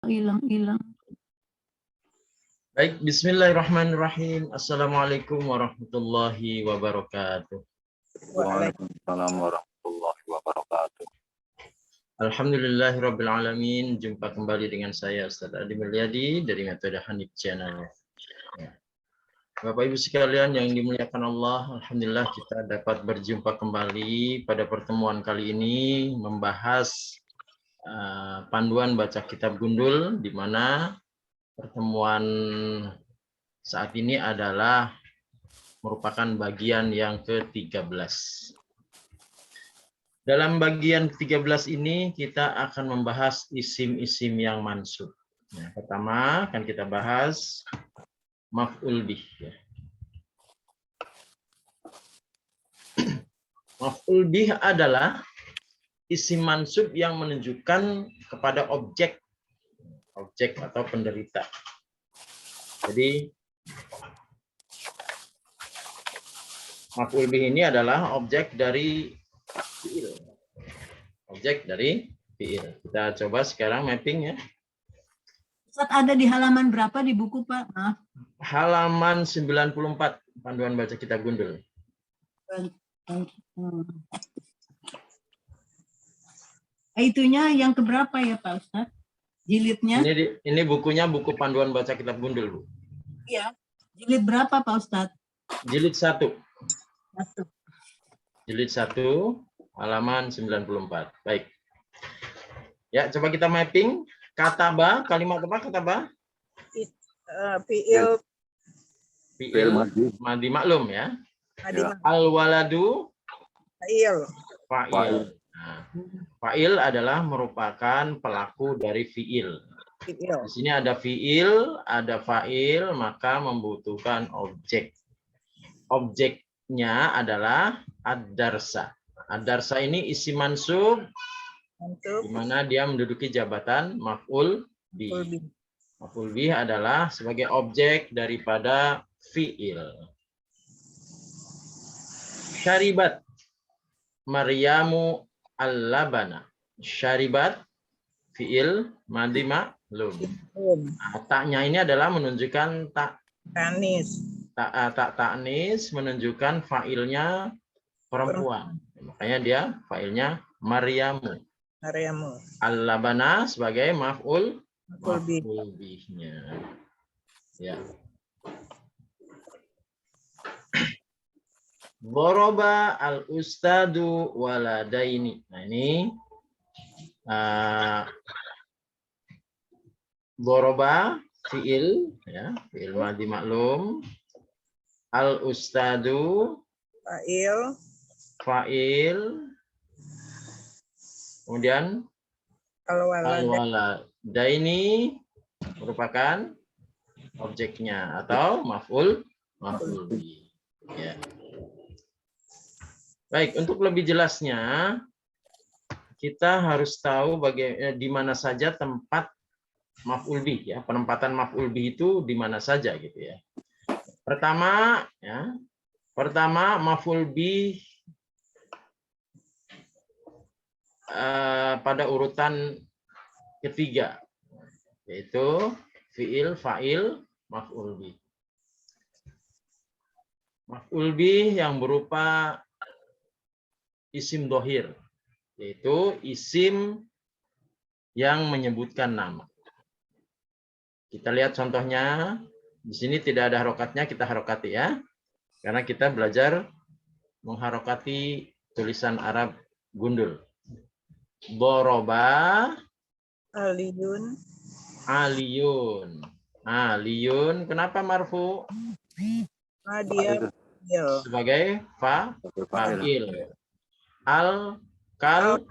Hilang. Baik, bismillahirrahmanirrahim. Assalamualaikum warahmatullahi wabarakatuh. Waalaikumsalam warahmatullahi wabarakatuh. Alhamdulillahirabbil alamin. Jumpa kembali dengan saya Ustaz Adi Mulyadi dari Metode Hanif Channel. Ya. Bapak Ibu sekalian yang dimuliakan Allah, alhamdulillah kita dapat berjumpa kembali pada pertemuan kali ini membahas panduan baca kitab gundul, di mana pertemuan saat ini adalah merupakan bagian yang ke-13. Dalam bagian ke-13 ini kita akan membahas isim-isim yang mansub. Nah, pertama akan kita bahas maf'ul bih. Ya. Maf'ul bih adalah isim mansub yang menunjukkan kepada objek atau penderita. Jadi maf'ul bih ini adalah objek dari fi'il. Objek dari fi'il. Kita coba sekarang mapping ya. Ustaz, ada di halaman berapa di buku, Pak? Maaf. Halaman 94 panduan baca kitab gundul. Itunya yang keberapa ya, Pak Ustaz? Jilidnya? Ini bukunya buku panduan baca kitab gundul, Bu. Iya. Jilid berapa, Pak Ustaz? Jilid 1. 1. Jilid 1 halaman 94. Baik. Ya, coba kita mapping. Kataba, kalimat apa kataba? Fi'il madi maklum ya. Al-waladu fa'il. Nah, fa'il adalah merupakan pelaku dari fi'il. Di sini ada fi'il, ada fa'il, maka membutuhkan objek. Objeknya adalah ad-darsa. Ad-darsa ini isim mansub, di mana dia menduduki jabatan maf'ul bih. Maf'ul bih adalah sebagai objek daripada fi'il. Syaribat Maryamu al-labana. Syaribat fi'il madi ma'lum. Taknya ini adalah menunjukkan ta'nis menunjukkan fa'ilnya perempuan. Makanya dia fa'ilnya Maryamu. Al-labana sebagai maf'ul bihnya. Ya. Boroba al-ustadu waladaini. Nah ini boroba fi'il ya, fi'il madi maklum. Al-ustadu fa'il. Kemudian al-waladaini merupakan objeknya atau maf'ul bih. Ya. Baik, untuk lebih jelasnya kita harus tahu di mana saja tempat maf'ul bih ya. Penempatan maf'ul bih itu di mana saja gitu ya. Pertama maf'ul bih pada urutan ketiga, yaitu fi'il, fa'il, maf'ul bih. Maf'ul bih yang berupa isim dohir, yaitu isim yang menyebutkan nama. Kita lihat contohnya. Di sini tidak ada harokatnya, kita harokati ya. Karena kita belajar mengharokati tulisan Arab gundul. Boroba aliyun. Aliyun. Kenapa marfu? Dia sebagai fa'il. Al-kalba.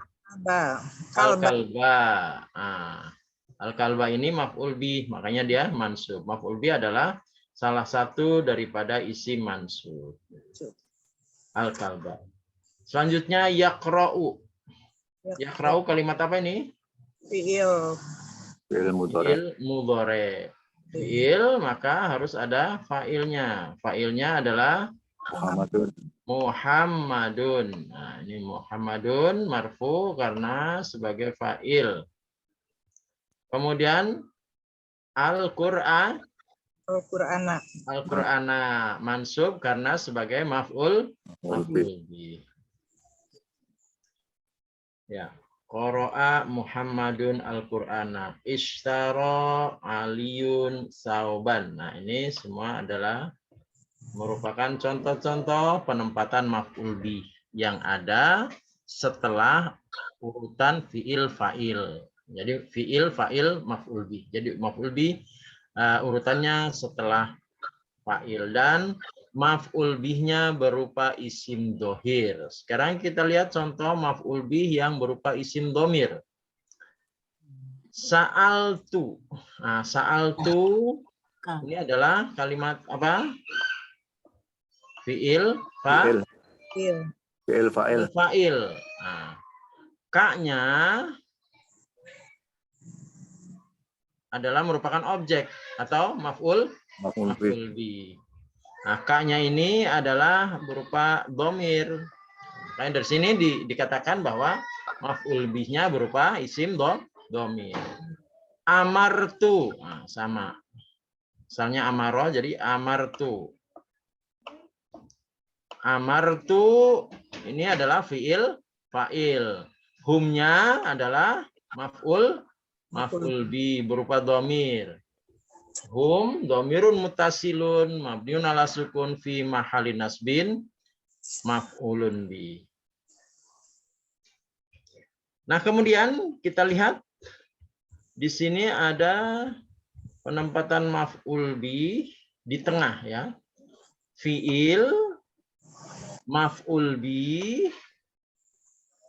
Al-kalba ini maf'ul bih, makanya dia mansub. Maf'ul bih adalah salah satu daripada isim mansub. Al-kalba. Selanjutnya yaqra'u. Yaqra'u kalimat apa ini? Fi'il mudhari. Fi'il maka harus ada fa'ilnya. Fa'ilnya adalah Muhammadun. Nah, ini Muhammadun marfu karena sebagai fa'il. Kemudian Al-Qur'an, Al-Qur'ana. Al-Qur'ana mansub karena sebagai maf'ul bih. Ya. Qara'a Muhammadun Al-Qur'ana. Ishtara Aliyun Sauban. Nah, ini semua adalah merupakan contoh-contoh penempatan maf'ul bih yang ada setelah urutan fi'il fa'il. Jadi fi'il fa'il maf'ul bih. Jadi maf'ul bih urutannya setelah fa'il dan maf'ul bihnya berupa isim dohir. Sekarang kita lihat contoh maf'ul bih yang berupa isim domir. Sa'altu. Nah, sa'altu ini adalah kalimat apa? Fi'il Fi'il. Fi'il. Fi'il fa'il. fa'il. Nah, ka-nya adalah merupakan objek atau maf'ul Maf'ul bih. bih. Nah, ka-nya ini adalah berupa domir. Makanya dari sini dikatakan bahwa maf'ul bihnya berupa isim domir. Amartu. Nah, sama. Misalnya amaro jadi amartu. Amartu ini adalah fi'il fa'il. Humnya adalah maf'ul bih berupa domir. Hum domirun mutasilun mabniun ala sukun fi mahali nasbin maf'ulun bih. Nah, kemudian kita lihat di sini ada penempatan maf'ul bih di tengah ya. Fi'il, maf'ul bih,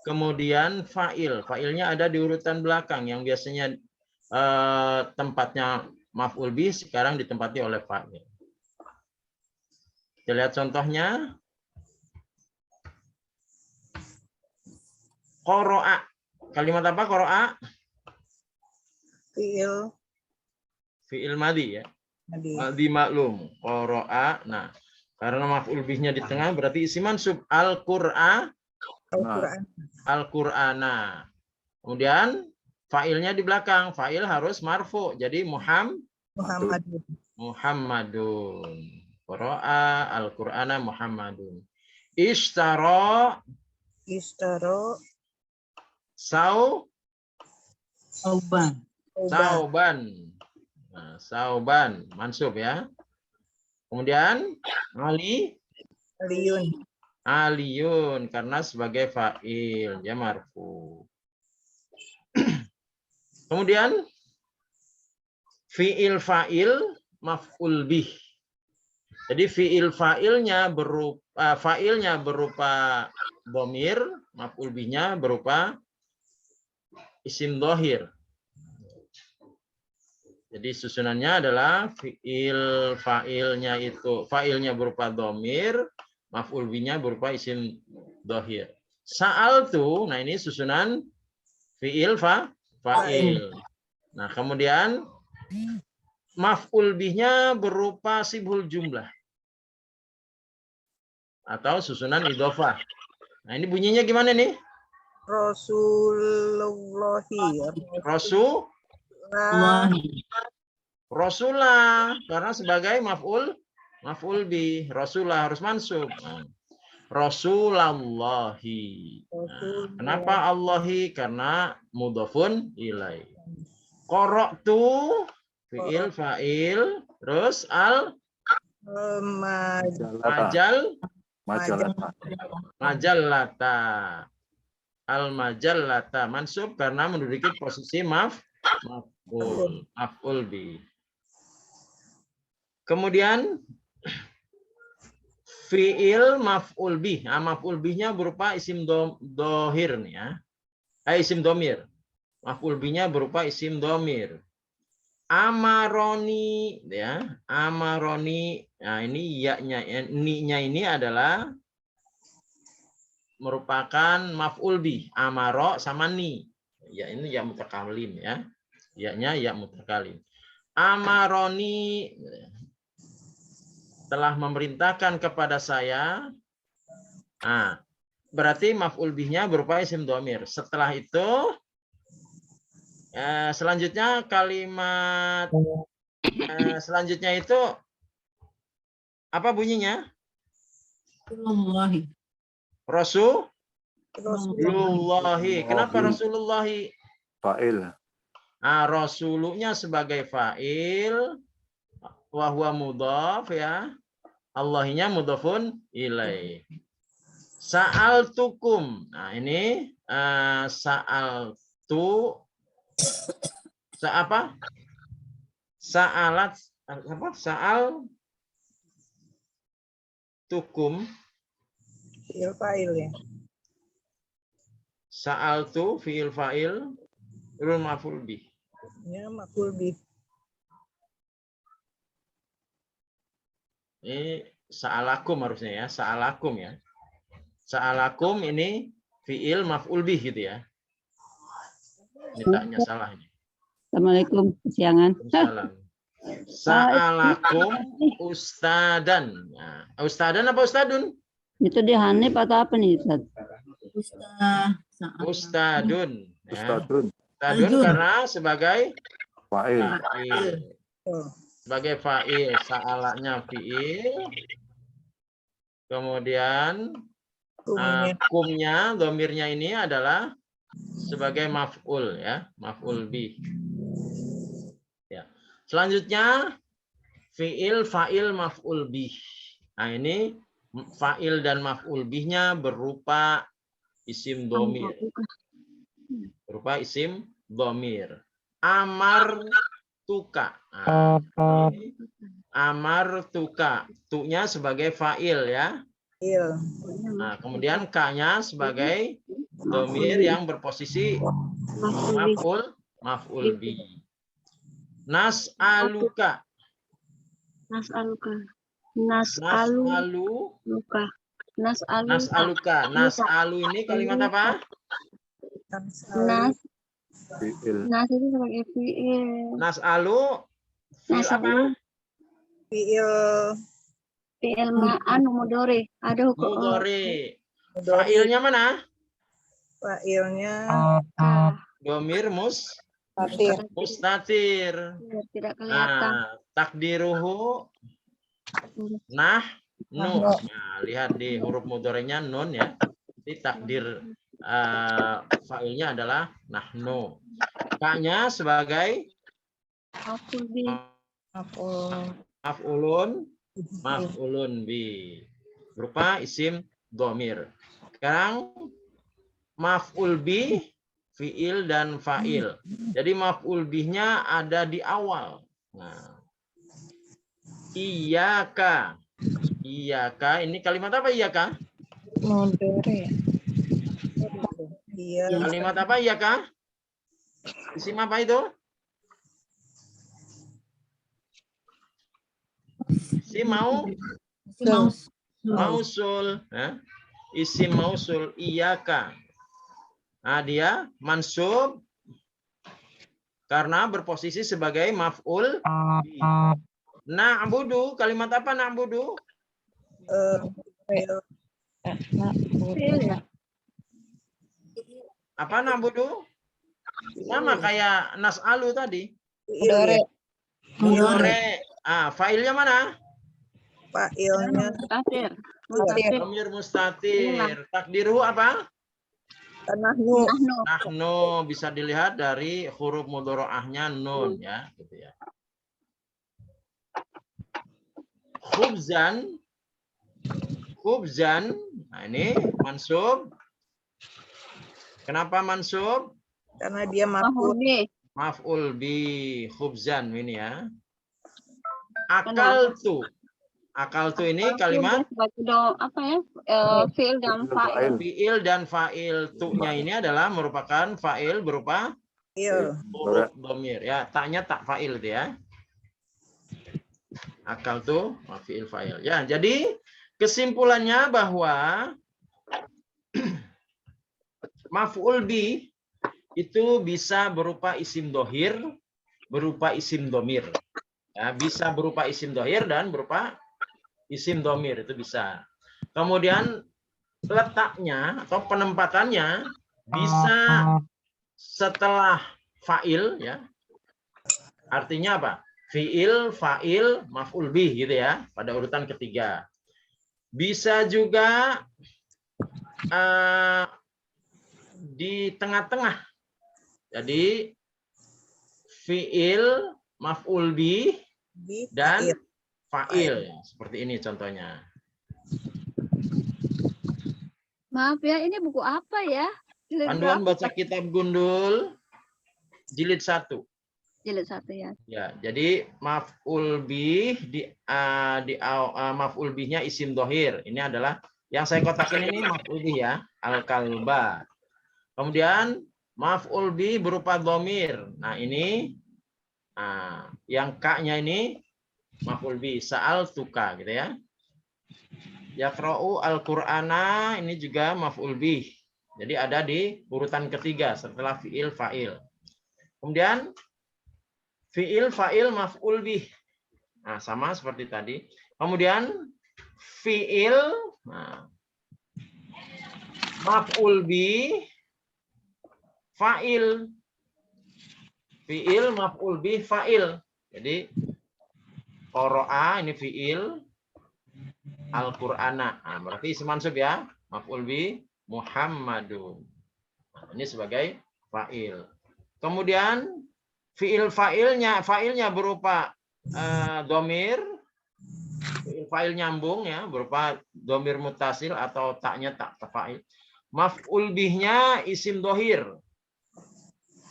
kemudian fa'il. Fa'ilnya ada di urutan belakang yang biasanya tempatnya maf'ul bih sekarang ditempati oleh fa'il. Kita lihat contohnya. Qara'a. Kalimat apa qara'a? Fi'il. Fi'il madhi ya. Madhi. Madhi maklum. Qara'a. Nah, karena maf'ul bihnya di tengah berarti isim mansub Al-Qur'an. Al-Qur'an. Al-Qur'ana. Kemudian fa'ilnya di belakang. Fa'il harus marfu. Jadi Muhammadun. Muhammadun. Qara'a Al-Qur'ana Muhammadun. Ishtara Ishtaro. Sauban. sauban. Nah, sauban mansub ya. Kemudian Aliyun. aliyun karena sebagai fa'il ya marfu. Kemudian fi'il fa'il maf'ul bih. Jadi fi'il fa'ilnya berupa domir, maf'ul bihnya berupa isim dohir. Jadi susunannya adalah fi'il fa'ilnya itu fa'ilnya berupa domir, maf'ul bihnya berupa isim dohir. Sa'altu, nah ini susunan fi'il fa'il. Nah, kemudian maf'ul bihnya berupa sibhul jumlah atau susunan idhofah. Nah, ini bunyinya gimana nih? Rasulah karena sebagai maf'ul bih. Rasulah harus mansub. Nah, Rasulallahi. Nah, kenapa Allahi? Karena mudhafun ilaih. Qara'tu fi'il fa'il terus majallata. Al-majallata mansub karena menduduki posisi maf'ul bih. Kemudian fi'il maf'ul bih. Nah, maf'ul bihnya berupa isim dohir nih ya. Isim domir. Maf'ul bihnya berupa isim domir. Amaroni ya. Amaroni. Nah, ini ni-nya ini adalah merupakan maf'ul bih. Amaro sama ni. Ya ini ya mutakalim ya. Ya-nya ya mutakalim. Amaroni telah memerintahkan kepada saya. Nah, berarti maf'ul bihnya berupa isim domir. Setelah itu Selanjutnya kalimat selanjutnya itu apa bunyinya? Rasulullahi. Rasulullahi. Kenapa Rasulullahi? Fa'il. Nah, rasulunya sebagai fa'il, wa huwa mudhaf ya. Allahnya mudhafun ilaih. Sa'altukum. Nah, ini sa'altu apa? Sa'alat apa? Sa'al tukum. Fi'il fa'il ya. Sa'altu fi'il fa'il ilmu maf'ul bih. Ya, maf'ul bih. Ini sa'alakum harusnya ya, sa'alakum ya. Sa'alakum ini fi'il maf'ul bih gitu ya. Ini taknya salah ini. Assalamualaikum, kesiangan. Salam. Sa'alakum ustadan. Nah, ustadan apa ustadun? Itu di Hanif atau apa nih, Ustaz? Ustadun. Ya. Ustadun. Ustadun karena sebagai Fa'il. fa'il. Oh. Sebagai fa'il, sa'alanya fi'il. Kemudian kumnya, domirnya ini adalah sebagai maf'ul ya, maf'ul bih. Ya. Selanjutnya fi'il, fa'il, maf'ul bih. Nah ini fa'il dan maf'ul bihnya berupa isim domir. Berupa isim domir. Amar tuka. Nah, ini amar tuka. Tu-nya sebagai fa'il ya. Nah, kemudian K-nya sebagai domir yang berposisi maf'ul bih. Nas'aluka. Nas'aluka. Nas'alu ini kalimat apa? Nas Fi'il. itu sebagai fi'il. Nas'alu fi'il apa? Fi'il ma'an mudhari. Ada hukum Mudhari. Fa'ilnya mana? Fa'ilnya Domir tatir. mustatir. tidak kelihatan. Nah, takdiruhu nahnu. Nah, lihat di huruf mudhari'nya nun ya. Jadi takdir fa'ilnya adalah nahnu. K-nya sebagai Maf'ul bih. maf'ulun bi. Berupa isim domir. Sekarang maf'ul bih, fi'il dan fa'il. Jadi maf'ul bihnya ada di awal. Nah. Iyaka. Iyaka ini kalimat apa iyaka? Mudhari ya. Kalimat apa iyaka? Isim apa itu? Isim mausul. Isim mausul iyaka. Nah, dia mansub karena berposisi sebagai maf'ul. Na'budu, kalimat apa na'budu? Fi'il ya. Apa na'budu? Sama kayak nas'alu tadi. Mudhari. Fa'ilnya mana? Fa'ilnya Tatir. Domir mustatir. Takdiru apa? nahnu. Nahnu bisa dilihat dari huruf mudhari'ahnya nun ya, gitu ya. Khubzan. Nah, ini mansub. Kenapa mansub? Karena dia Maf'ul bih. Maf'ul bi khubzan ini ya. Akaltu ini kalimat Fi'il dan fa'il. fi'il dan fa'il. Tu-nya ini adalah merupakan fa'il berupa huruf dhamir ya. Tak-nya tak fa'il itu ya. Akaltu fi'il fa'il. Ya, jadi kesimpulannya bahwa maf'ul bi itu bisa berupa isim dohir, berupa isim domir. Ya, bisa berupa isim dohir dan berupa isim domir, itu bisa. Kemudian letaknya atau penempatannya bisa setelah fa'il ya. Artinya apa? Fi'il, fa'il, maf'ul bih gitu ya, pada urutan ketiga. Bisa juga di tengah-tengah. Jadi fi'il, maf'ul bih, dan fa'il. Seperti ini contohnya. Maaf ya, ini buku apa ya? Jilid Panduan berapa? baca kitab Gundul, jilid 1. Jilid 1 ya. Ya, jadi maf'ul bih maf'ul bihnya isim dohir. Ini adalah yang saya kotakin ini maf'ul bih ya, al-kalba. Kemudian maf'ul bih berupa domir. Nah, ini yang ka-nya ini maf'ul bih, sa'al tuka gitu ya. Yaqra'u al-Qur'ana ini juga maf'ul bih. Jadi ada di urutan ketiga setelah fi'il fa'il. Kemudian fi'il, fa'il, maf'ul bih. Nah, sama seperti tadi. Kemudian fi'il, maf'ul bih, fa'il. Fi'il, maf'ul bih, fa'il. Jadi, qara'a ini fi'il, al-Qur'ana. Nah, berarti isim mansub ya. Maf'ul bih, Muhammadun. Nah, ini sebagai fa'il. Kemudian fi'il fa'ilnya berupa domir, fi'il fa'il nyambung ya, berupa domir mutasil atau taknya tak fa'il. Maf'ul bihnya isim dohir.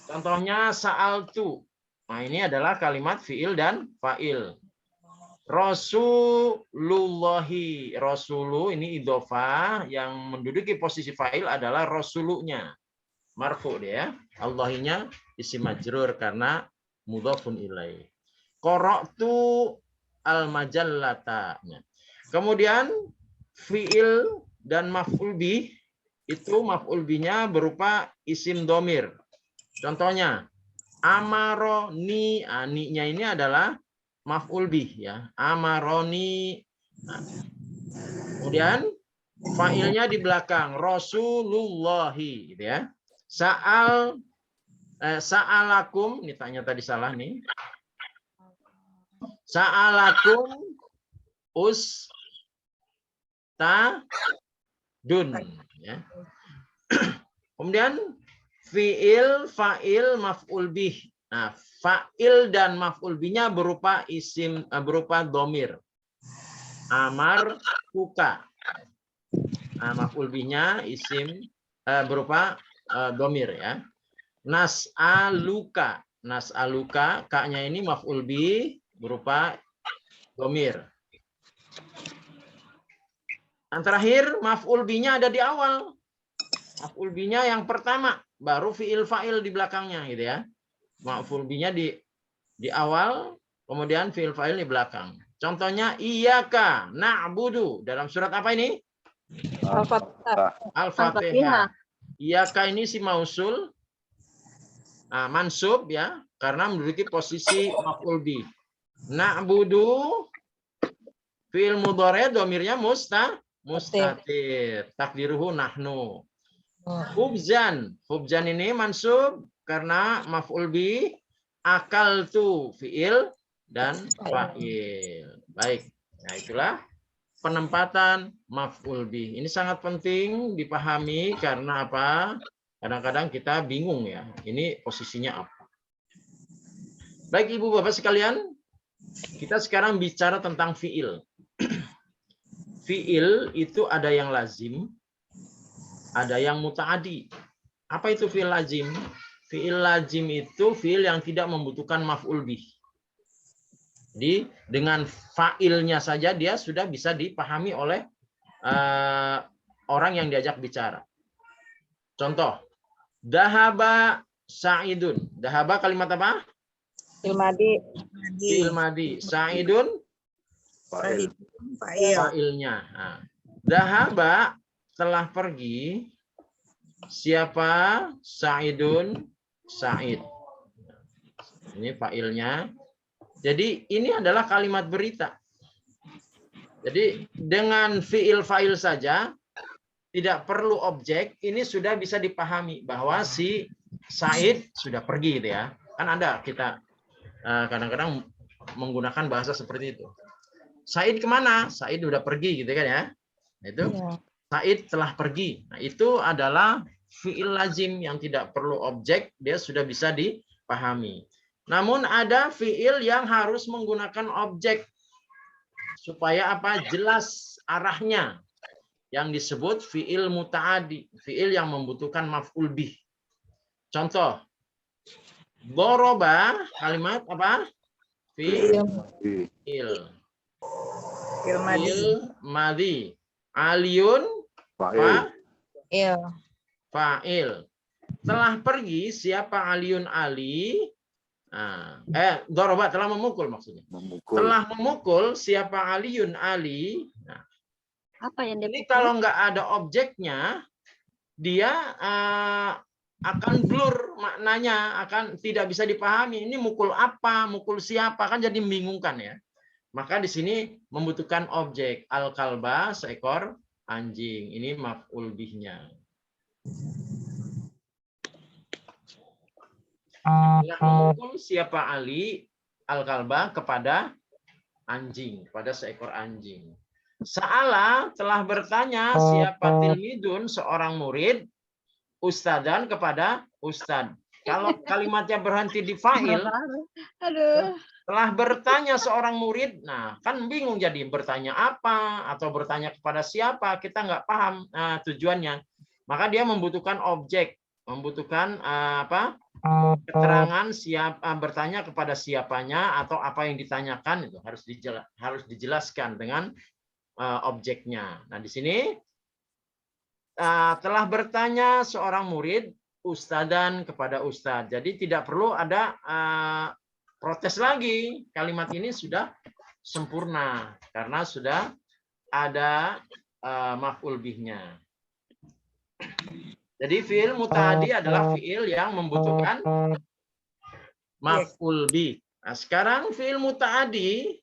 Contohnya sa'altu. Nah, ini adalah kalimat fi'il dan fa'il. Rasulullahi. Rasulu ini idhofah, yang menduduki posisi fa'il adalah rasulunya. Marfu dia. Allahinya isim majrur karena mudhafun ilaih. Qara'tu al-majallata. Kemudian fi'il dan maf'ul bih itu maf'ul bihnya berupa isim domir. Contohnya amaroni, ni-nya ini adalah maf'ul bih ya. Amaroni. Nah, kemudian fa'ilnya di belakang Rasulullahi gitu ya. Sa'alakum, ini tanya tadi salah nih. Sa'alakum ustadun ya. Kemudian fi'il, fa'il, maf'ul bih. Nah, fa'il dan maf'ul bihnya berupa isim, berupa domir. Amar tuka. Nah, maf'ul bihnya isim berupa domir ya. Nas'aluka. Nas'aluka, ka-nya ini maf'ul bih berupa domir. Yang terakhir maf'ul bihnya ada di awal. Maf'ul bihnya yang pertama, baru fi'il fa'il di belakangnya gitu ya. Maf'ul bihnya di awal, kemudian fi'il fa'il di belakang. Contohnya iyyaka na'budu dalam surat apa ini? Al-Fatihah. Iyyaka ini si mausul, mansub ya, karena menduduki posisi maf'ul bih. Na'budu fi'il mudhari' dhamirnya mustatir. Takdiruhu nahnu. Hubzan. Hubzan ini mansub karena maf'ul bih. Akaltu fi'il dan fa'il. Baik. Nah, itulah penempatan maf'ul bih. Ini sangat penting dipahami karena apa? Kadang-kadang kita bingung ya. Ini posisinya apa? Baik Ibu Bapak sekalian, kita sekarang bicara tentang fi'il. Fi'il itu ada yang lazim, ada yang muta'adi. Apa itu fi'il lazim? Fi'il lazim itu fi'il yang tidak membutuhkan maf'ul bih. Jadi dengan fa'ilnya saja dia sudah bisa dipahami oleh orang yang diajak bicara. Contoh, dahaba sa'idun. Dahaba kalimat apa? Fi'il madi. Sa'idun fa'ilnya. Nah, dahaba telah pergi. Siapa? Sa'idun, Sa'id. Ini fa'ilnya. Jadi ini adalah kalimat berita. Jadi dengan fi'il fa'il saja, tidak perlu objek, ini sudah bisa dipahami bahwa si Said sudah pergi gitu ya. Kan ada kita kadang-kadang menggunakan bahasa seperti itu. Said kemana? Said udah pergi gitu kan ya. Nah, itu Said telah pergi. Nah, itu adalah fi'il lazim yang tidak perlu objek, dia sudah bisa dipahami. Namun ada fi'il yang harus menggunakan objek supaya apa? Jelas arahnya. Yang disebut fi'il muta'adi, fi'il yang membutuhkan maf'ul bih. Contoh, doroba kalimat apa? Fi'il madhi. Aliyun fa'il. Telah pergi siapa Aliyun Ali? Doroba telah memukul maksudnya. Telah memukul siapa Aliyun Ali? Nah, Apa yang dia ini kalau nggak ada objeknya, dia akan blur maknanya, akan tidak bisa dipahami. Ini mukul apa, mukul siapa, kan jadi membingungkan ya. Maka di sini membutuhkan objek. Al-kalba, seekor anjing. Ini maf'ul bihnya. Telah memukul siapa Ali, al-kalba, kepada anjing, pada seekor anjing. Sa'ala telah bertanya siapa tilmidun, seorang murid, ustadan kepada ustad. Kalau kalimatnya berhenti di fa'il, Aduh. telah bertanya seorang murid, nah kan bingung jadi bertanya apa atau bertanya kepada siapa, kita nggak paham tujuannya. Maka dia membutuhkan objek, membutuhkan keterangan siapa, bertanya kepada siapanya atau apa yang ditanyakan itu harus dijelaskan dengan objeknya. Nah di sini telah bertanya seorang murid ustadan kepada ustad. Jadi tidak perlu ada protes lagi. Kalimat ini sudah sempurna karena sudah ada maf'ul bihnya. Jadi fi'il muta'addi adalah fi'il yang membutuhkan maf'ul bih. Nah, sekarang fi'il muta'addi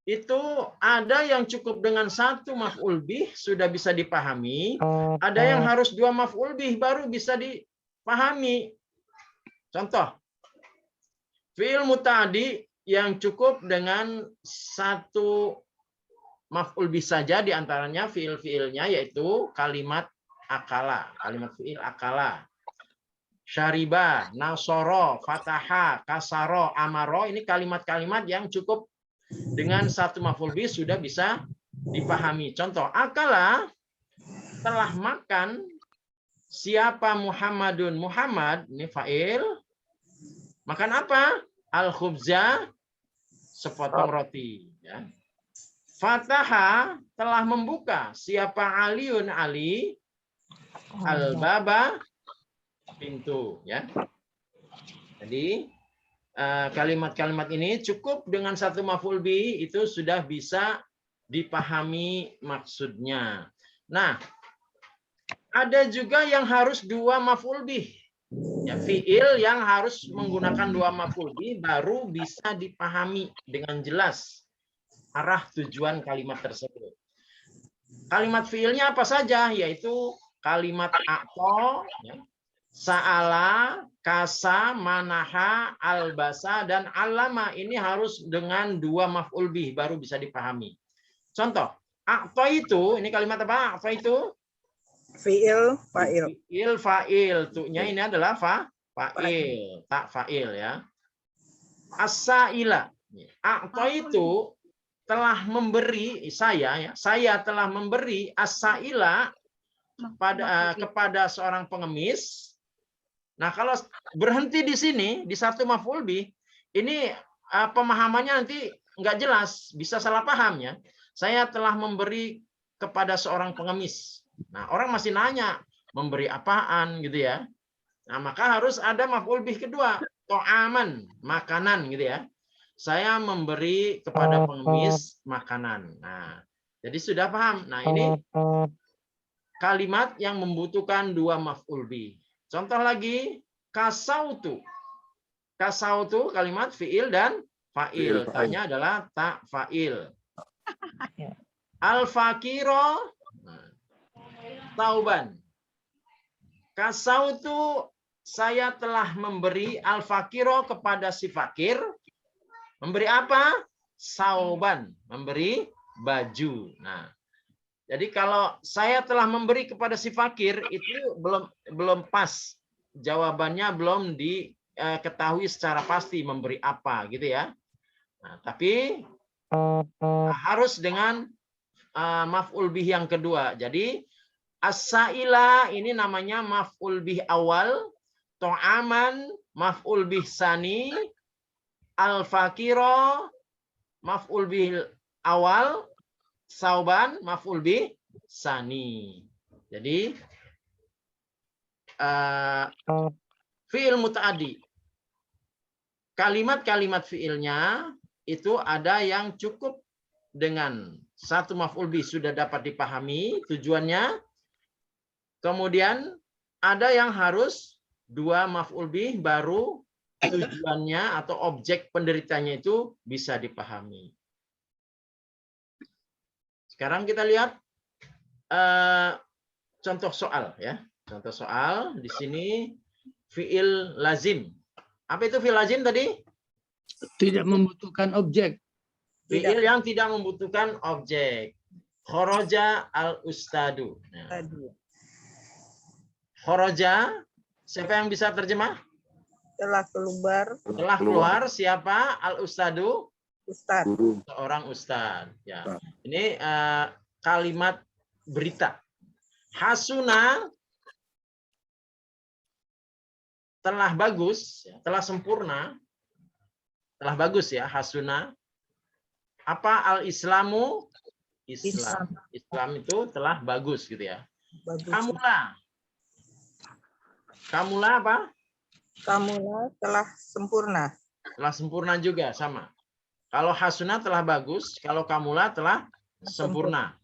itu ada yang cukup dengan satu maf'ul bih sudah bisa dipahami, ada yang harus dua maf'ul bih baru bisa dipahami. Contoh, fi'il muta'addi yang cukup dengan satu maf'ul bih saja, diantaranya fi'il-fi'ilnya yaitu kalimat akala, kalimat fi'il akala, syariba, nasoro, fataha, kasaro, amaro, ini kalimat-kalimat yang cukup dengan satu maf'ul bih sudah bisa dipahami. Contoh, akala, telah makan siapa Muhammadun, Muhammad, ini fa'il, makan apa? Al-khubza, sepotong roti. Ya. Fataha, telah membuka siapa Aliun, Ali, al-baba, pintu. Ya. Jadi kalimat-kalimat ini cukup dengan satu maf'ul bih itu sudah bisa dipahami maksudnya. Nah, ada juga yang harus dua maf'ul bih. Ya, fi'il yang harus menggunakan dua maf'ul bih baru bisa dipahami dengan jelas arah tujuan kalimat tersebut. Kalimat fi'ilnya apa saja? Yaitu kalimat a'to, ya, sa'ala, kasa, manaha, albasa, dan alama. Ini harus dengan dua maf'ul bih baru bisa dipahami. Contoh, a'to itu, ini kalimat apa? A'to itu? Fi'il, fa'il. Fi'il, fa'il. Tu'nya ini adalah fa'il. Tak fa'il ya. As-sa'ila. A'to itu telah memberi, saya telah memberi as-sa'ila kepada seorang pengemis. Nah, kalau berhenti di sini di satu maf'ul bih, ini pemahamannya nanti nggak jelas, bisa salah paham ya. Saya telah memberi kepada seorang pengemis. Nah, orang masih nanya, memberi apaan gitu ya. Nah, maka harus ada maf'ul bih kedua, to'aman, makanan gitu ya. Saya memberi kepada pengemis makanan. Nah, jadi sudah paham. Nah, ini kalimat yang membutuhkan dua maf'ul bih. Contoh lagi, kasautu. Kasautu kalimat fi'il dan fa'il. Tanya adalah tak fa'il. Al-fakiro tauban. Kasautu saya telah memberi al-fakiro kepada si fakir. Memberi apa? Sauban, memberi baju. Nah, jadi kalau saya telah memberi kepada si fakir itu belum pas. Jawabannya belum diketahui secara pasti memberi apa gitu ya. Nah, tapi harus dengan maf'ul bih yang kedua. Jadi as-saila ini namanya maf'ul bih awal, to'aman maf'ul bih sani, al-fakiro maf'ul bih awal, sauban maf'ul bih sani. Jadi fi'il muta'addi. Kalimat-kalimat fi'ilnya itu ada yang cukup dengan satu maf'ul bih sudah dapat dipahami tujuannya. Kemudian ada yang harus dua maf'ul bih baru tujuannya atau objek penderitanya itu bisa dipahami. Sekarang kita lihat contoh soal ya. Contoh soal di sini fi'il lazim. Apa itu fi'il lazim tadi? Tidak membutuhkan objek. Fi'il yang tidak membutuhkan objek. Khoroja al-ustadu. Nah, khoroja, siapa yang bisa terjemah? Telah keluar Telah keluar siapa? Al-ustadu? Ustadz. Guru. Seorang ustad. Ya. Ini kalimat berita. Hasuna telah bagus, telah sempurna, telah bagus ya, hasuna. Apa al-islamu? Islam. Islam itu telah bagus gitu ya. Bagus. Kamula apa? Kamula telah sempurna. Telah sempurna juga, sama. Kalau hasuna telah bagus, kalau kamula telah sempurna.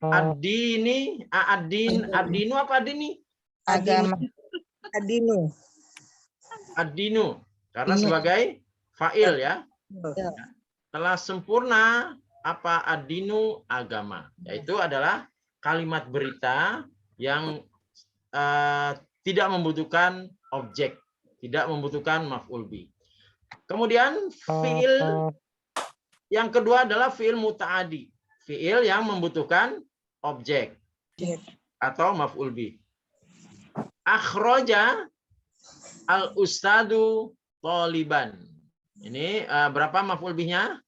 Ad-dini, ad-dinu apa ad-dini? Agama. Adinu. Ad-dinu, karena sebagai fa'il ya. Telah sempurna apa ad-dinu agama. Yaitu adalah kalimat berita yang tidak membutuhkan objek, tidak membutuhkan maf'ul bih. Kemudian fi'il yang kedua adalah fi'il muta'adi. Fi'il yang membutuhkan objek atau maf'ul bih. Akhroja al-ustadu toliban. Ini berapa maf'ul bihnya?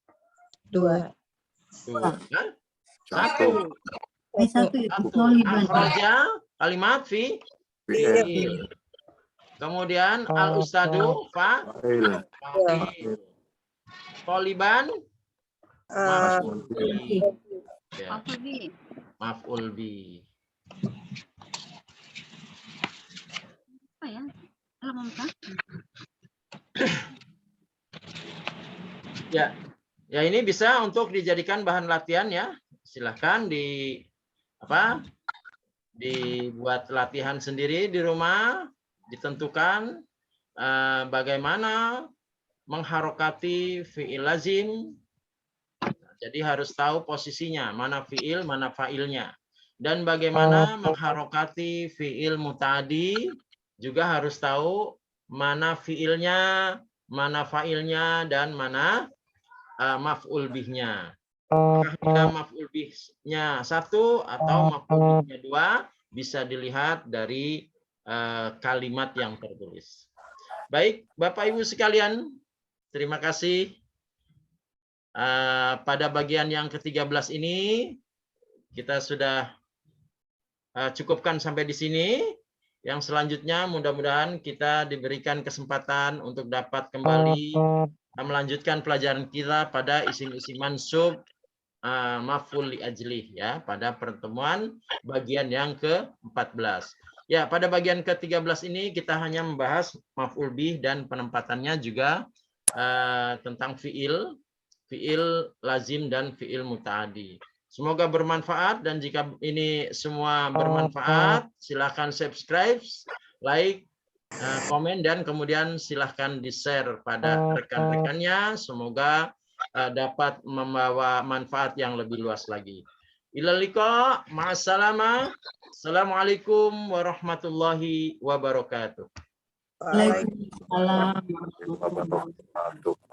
2. Satu. Ini satu itu Toliban. Akhroja kalimat fi'il. Kemudian al-ustadu Fa'il. fa'il. Toliban maf'ul bih. Ya, Apa nih? maf'ul bih. Apa ya? Halaman berapa? Ya ini bisa untuk dijadikan bahan latihan ya. Silahkan dibuat latihan sendiri di rumah, ditentukan bagaimana mengharokati fi'il lazim. Jadi harus tahu posisinya, mana fi'il, mana fa'ilnya. Dan bagaimana mengharokati fi'il muta'adi, juga harus tahu mana fi'ilnya, mana fa'ilnya, dan mana maf'ul bihnya. Jika maf'ul bihnya 1 atau maf'ul bihnya 2, bisa dilihat dari kalimat yang tertulis. Baik, Bapak Ibu sekalian, terima kasih. Pada bagian yang ke-13 ini, kita sudah cukupkan sampai di sini. Yang selanjutnya mudah-mudahan kita diberikan kesempatan untuk dapat kembali melanjutkan pelajaran kita pada isim-isim mansub maf'ul li ajlih ya, pada pertemuan bagian yang ke-14. Ya, pada bagian ke-13 ini kita hanya membahas maf'ul bih dan penempatannya, juga tentang fi'il lazim dan fi'il muta'adi. Semoga bermanfaat, dan jika ini semua bermanfaat, silakan subscribe, like, komen, dan kemudian silahkan di-share pada rekan-rekannya. Semoga dapat membawa manfaat yang lebih luas lagi. Ilal liqa, ma'assalamah. Assalamualaikum warahmatullahi wabarakatuh. Waalaikumsalam. Waalaikumsalam warahmatullahi wabarakatuh. wabarakatuh.